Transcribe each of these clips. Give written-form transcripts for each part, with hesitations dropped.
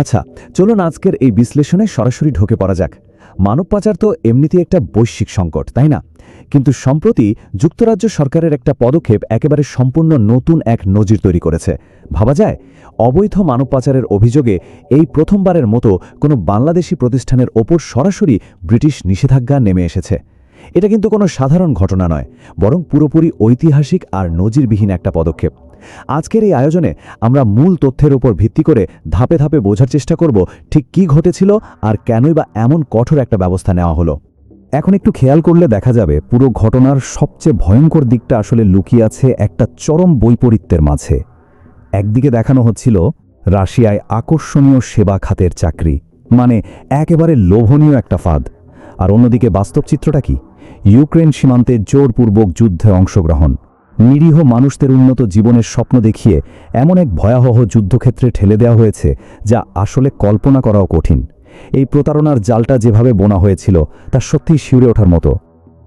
আচ্ছা, চলুন আজকের এই বিশ্লেষণে সরাসরি ঢুকে পড়া যাক। মানব পাচার তো এমনিতেই একটা বৈশ্বিক সংকট, তাই না? কিন্তু সম্প্রতি যুক্তরাজ্য সরকারের একটা পদক্ষেপ একেবারে সম্পূর্ণ নতুন এক নজির তৈরি করেছে। ভাবা যায়, অবৈধ মানব পাচারের অভিযোগে এই প্রথমবারের মতো কোনো বাংলাদেশি প্রতিষ্ঠানের ওপর সরাসরি ব্রিটিশ নিষেধাজ্ঞা নেমে এসেছে। এটা কিন্তু কোনো সাধারণ ঘটনা নয়, বরং পুরোপুরি ঐতিহাসিক আর নজিরবিহীন একটা পদক্ষেপ। আজকের এই আয়োজনে আমরা মূল তথ্যের উপর ভিত্তি করে ধাপে ধাপে বোঝার চেষ্টা করব ঠিক কী ঘটেছিল আর কেনই বা এমন কঠোর একটা ব্যবস্থা নেওয়া হলো। এখন একটু খেয়াল করলে দেখা যাবে পুরো ঘটনার সবচেয়ে ভয়ঙ্কর দিকটা আসলে লুকিয়ে আছে একটা চরম বৈপরীত্যের মাঝে। একদিকে দেখানো হচ্ছিল রাশিয়ায় আকর্ষণীয় সেবা খাতের চাকরি, মানে একেবারে লোভনীয় একটা ফাঁদ। আর অন্যদিকে বাস্তব চিত্রটা কি? ইউক্রেন সীমান্তে জোরপূর্বক যুদ্ধে অংশগ্রহণ, নিরীহ মানুষদের উন্নত জীবনের স্বপ্ন দেখিয়ে এমন এক ভয়াবহ যুদ্ধক্ষেত্রে ঠেলে দেওয়া হয়েছে যা আসলে কল্পনা করাও কঠিন। এই প্রতারণার জালটা যেভাবে বোনা হয়েছিল তা সত্যিই শিউরে ওঠার মতো।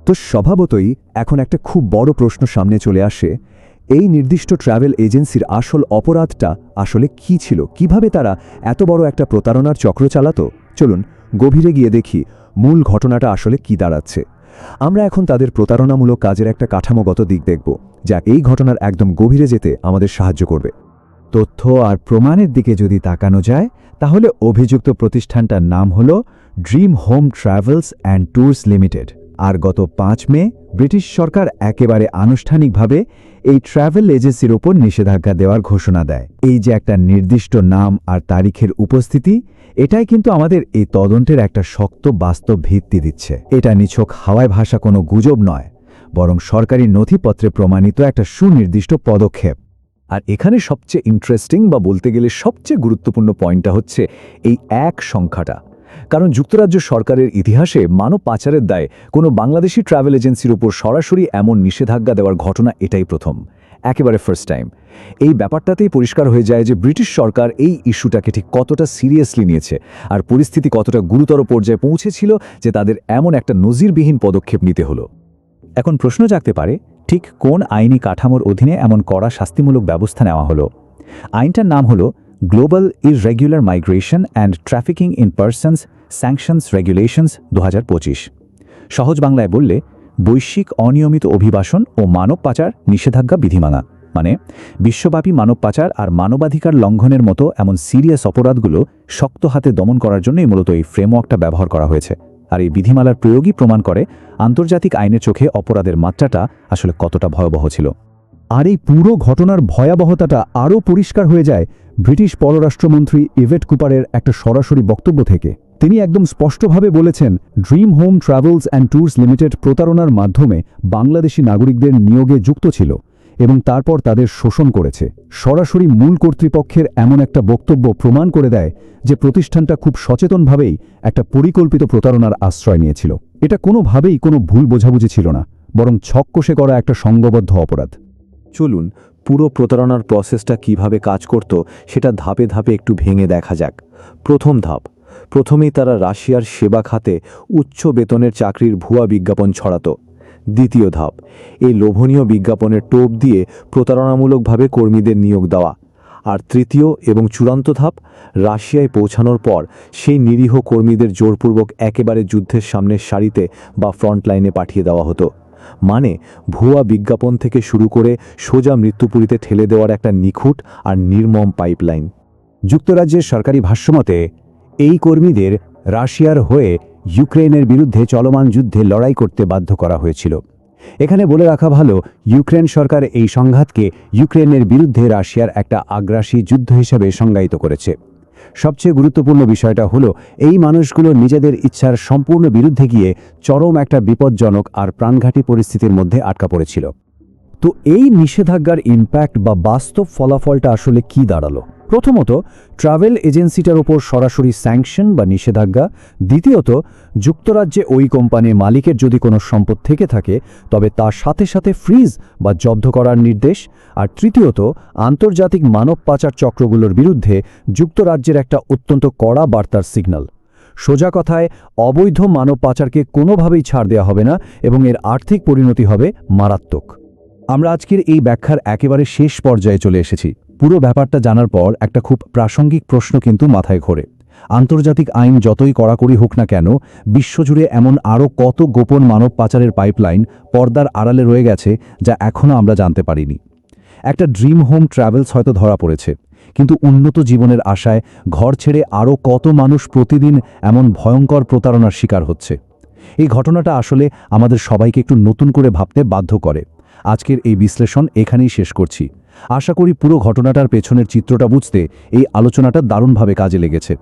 তো স্বভাবতই এখন একটা খুব বড় প্রশ্ন সামনে চলে আসে, এই নির্দিষ্ট ট্রাভেল এজেন্সির আসল অপরাধটা আসলে কী ছিল? কিভাবে তারা এত বড় একটা প্রতারণার চক্র চালাতো? চলুন গভীরে গিয়ে দেখি মূল ঘটনাটা আসলে কি দাঁড়াচ্ছে। আমরা এখন তাদের প্রতারণামূলক কাজের একটা কাঠামোগত দিক দেখব, যা এই ঘটনার একদম গভীরে যেতে আমাদের সাহায্য করবে। তথ্য আর প্রমাণের দিকে যদি তাকানো যায়, তাহলে অভিযুক্ত প্রতিষ্ঠানটার নাম হল dream home travels and tours limited. আর গত ৫ মে ব্রিটিশ সরকার একেবারে আনুষ্ঠানিকভাবে এই ট্রাভেল এজেন্সির ওপর নিষেধাজ্ঞা দেওয়ার ঘোষণা দেয়। এই যে একটা নির্দিষ্ট নাম আর তারিখের উপস্থিতি, এটাই কিন্তু আমাদের এই তদন্তের একটা শক্ত বাস্তব ভিত্তি দিচ্ছে। এটা নিছক হাওয়ায় ভাসা কোনো গুজব নয়, বরং সরকারি নথিপত্রে প্রমাণিত একটা সুনির্দিষ্ট পদক্ষেপ। আর এখানে সবচেয়ে ইন্টারেস্টিং বা বলতে গেলে সবচেয়ে গুরুত্বপূর্ণ পয়েন্টটা হচ্ছে এই এক সংখ্যাটা। কারণ যুক্তরাজ্য সরকারের ইতিহাসে মানব পাচারের দায়ে কোনো বাংলাদেশি ট্রাভেল এজেন্সির উপর সরাসরি এমন নিষেধাজ্ঞা দেওয়ার ঘটনা এটাই প্রথম, একেবারে ফার্স্ট টাইম। এই ব্যাপারটাতেই পরিষ্কার হয়ে যায় যে ব্রিটিশ সরকার এই ইস্যুটাকে ঠিক কতটা সিরিয়াসলি নিয়েছে আর পরিস্থিতি কতটা গুরুতর পর্যায়ে পৌঁছেছিল যে তাদের এমন একটা নজিরবিহীন পদক্ষেপ নিতে হলো। এখন প্রশ্ন জাগতে পারে, ঠিক কোন আইনি কাঠামোর অধীনে এমন কড়া শাস্তিমূলক ব্যবস্থা নেওয়া হলো? আইনটার নাম হলো global irregular migration and trafficking in persons sanctions regulations ২০২৫। সহজ বাংলায় বললে, বৈশ্বিক অনিয়মিত অভিবাসন ও মানব পাচার নিষেধাজ্ঞা বিধিমালা। মানে বিশ্বব্যাপী মানব পাচার আর মানবাধিকার লঙ্ঘনের মতো এমন সিরিয়াস অপরাধগুলো শক্ত হাতে দমন করার জন্যই মূলত এই ফ্রেমওয়ার্কটা ব্যবহার করা হয়েছে। আর এই বিধিমালার প্রয়োগই প্রমাণ করে আন্তর্জাতিক আইনের চোখে অপরাধের মাত্রাটা আসলে কতটা ভয়াবহ ছিল। আর এই পুরো ঘটনার ভয়াবহতাটা আরও পরিষ্কার হয়ে যায় ব্রিটিশ পররাষ্ট্রমন্ত্রী ইভেট কুপারের একটা সরাসরি বক্তব্য থেকে। তিনি একদম স্পষ্টভাবে বলেছেন, dream home travels and tours limited প্রতারণার মাধ্যমে বাংলাদেশি নাগরিকদের নিয়োগে যুক্ত ছিল এবং তারপর তাদের শোষণ করেছে। সরাসরি মূল কর্তৃপক্ষের এমন একটা বক্তব্য প্রমাণ করে দেয় যে প্রতিষ্ঠানটা খুব সচেতনভাবেই একটা পরিকল্পিত প্রতারণার আশ্রয় নিয়েছিল। এটা কোনোভাবেই কোনো ভুল বোঝাবুঝি ছিল না, বরং ছককষে করা একটা সংঘবদ্ধ অপরাধ। চলুন পুরো প্রতারণার প্রসেসটা কিভাবে কাজ করত সেটা ধাপে ধাপে একটু ভেঙে দেখা যাক। প্রথম ধাপ, প্রথমেই তারা রাশিয়ার সেবা খাতে উচ্চ বেতনের চাকরির ভুয়া বিজ্ঞাপন ছড়াতো। দ্বিতীয় ধাপ, এই লোভনীয় বিজ্ঞাপনের টোপ দিয়ে প্রতারণামূলকভাবে কর্মীদের নিয়োগ দেওয়া। আর তৃতীয় এবং চূড়ান্ত ধাপ, রাশিয়ায় পৌঁছানোর পর সেই নিরীহ কর্মীদের জোরপূর্বক একেবারে যুদ্ধের সামনের সারিতে বা ফ্রন্টলাইনে পাঠিয়ে দেওয়া হতো। মানে ভুয়া বিজ্ঞাপন থেকে শুরু করে সোজা মৃত্যুপুরীতে ঠেলে দেওয়ার একটা নিখুঁত আর নির্মম পাইপলাইন। যুক্তরাজ্যের সরকারি ভাষ্যমতে এই কর্মীদের রাশিয়ার হয়ে ইউক্রেনের বিরুদ্ধে চলমান যুদ্ধে লড়াই করতে বাধ্য করা হয়েছিল। এখানে বলে রাখা ভালো, ইউক্রেন সরকার এই সংঘাতকে ইউক্রেনের বিরুদ্ধে রাশিয়ার একটা আগ্রাসী যুদ্ধ হিসেবে সংজ্ঞায়িত করেছে। সবচেয়ে গুরুত্বপূর্ণ বিষয়টা হলো, এই মানুষগুলো নিজেদের ইচ্ছার সম্পূর্ণ বিরুদ্ধে গিয়ে চরম একটা বিপজ্জনক আর প্রাণঘাতী পরিস্থিতির মধ্যে আটকা পড়েছিল। তো এই নিষেধাজ্ঞার ইম্প্যাক্ট বা বাস্তব ফলাফলটা আসলে কি দাঁড়ালো? প্রথমত, ট্রাভেল এজেন্সিটার ওপর সরাসরি স্যাংশন বা নিষেধাজ্ঞা। দ্বিতীয়ত, যুক্তরাজ্যে ওই কোম্পানির মালিকের যদি কোনো সম্পদ থেকে থাকে তবে তার সাথে সাথে ফ্রিজ বা জব্দ করার নির্দেশ। আর তৃতীয়ত, আন্তর্জাতিক মানব পাচার চক্রগুলোর বিরুদ্ধে যুক্তরাজ্যের একটা অত্যন্ত কড়া বার্তার সিগন্যাল। সোজা কথায়, অবৈধ মানব পাচারকে কোনোভাবেই ছাড় দেওয়া হবে না এবং এর আর্থিক পরিণতি হবে মারাত্মক। আমরা আজকের এই ব্যাখ্যার একেবারে শেষ পর্যায়ে চলে এসেছি। পুরো ব্যাপারটা জানার পর একটা খুব প্রাসঙ্গিক প্রশ্ন কিন্তু মাথায় ঘোরে। আন্তর্জাতিক আইন যতই কড়াকড়ি হোক না কেন, বিশ্বজুড়ে এমন আরও কত গোপন মানব পাচারের পাইপলাইন পর্দার আড়ালে রয়ে গেছে যা এখনও আমরা জানতে পারিনি। একটা ড্রিম হোম ট্রাভেলস হয়তো ধরা পড়েছে, কিন্তু উন্নত জীবনের আশায় ঘর ছেড়ে আরও কত মানুষ প্রতিদিন এমন ভয়ঙ্কর প্রতারণার শিকার হচ্ছে। এই ঘটনাটা আসলে আমাদের সবাইকে একটু নতুন করে ভাবতে বাধ্য করে। আজকের এই বিশ্লেষণ এখানেই শেষ করছি। আশা করি পুরো ঘটনাটার পেছনের চিত্রটা বুঝতে এই আলোচনাটা দারুণভাবে কাজে লেগেছে।